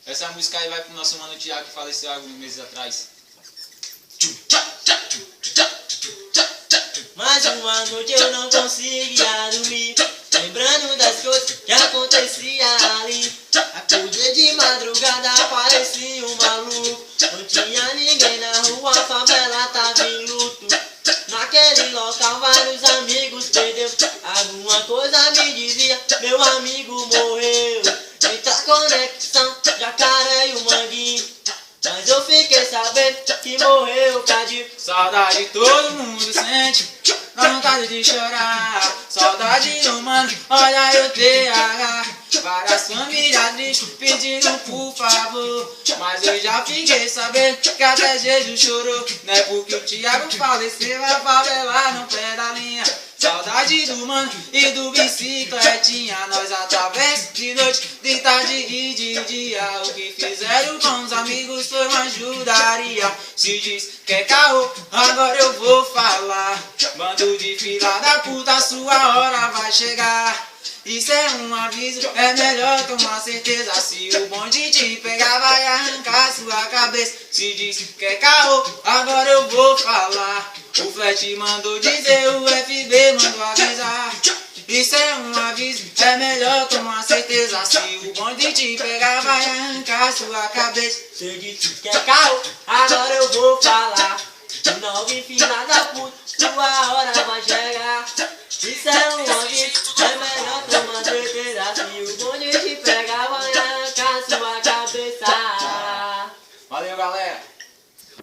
Essa música aí vai pro nosso mano Thiago, que faleceu há alguns meses atrás. Mais uma noite eu não conseguia dormir, lembrando das coisas que acontecia ali. Acordei de madrugada, parecia um maluco. Não tinha ninguém na rua, a favela tava em luto. Naquele local vários amigos perdeu. Alguma coisa me dizia, meu amigo morreu. Eita conexão, Jacaré e o Manguinho. Mas eu fiquei sabendo que morreu o Cadinho. Saudade todo mundo sente, dá vontade de chorar. Saudade do mano, olha eu TH. Várias famílias tristes pedindo por favor, mas eu já fiquei sabendo que até Jesus chorou. Não é porque o Thiago faleceu, a favela não perde a linha. Saudade do mano e do bicicletinha. Nós atravessa de noite, de tarde e de dia. O que fizeram com os amigos foi uma ajudaria. Se diz que é caô, agora eu vou falar. Bando de filha da puta, sua hora vai chegar. Isso é um aviso, é melhor tomar certeza. Se o bonde te pegar, vai arrancar sua cabeça. Se diz que é caô, agora eu vou falar. O flat mandou dizer, o FB mandou avisar. Isso é um aviso, é melhor tomar certeza. Se o bonde te pegar, vai arrancar sua cabeça. Se diz que é caô, agora eu vou falar. Não vi filha da puta, sua hora vai chegar. Isso é um aviso,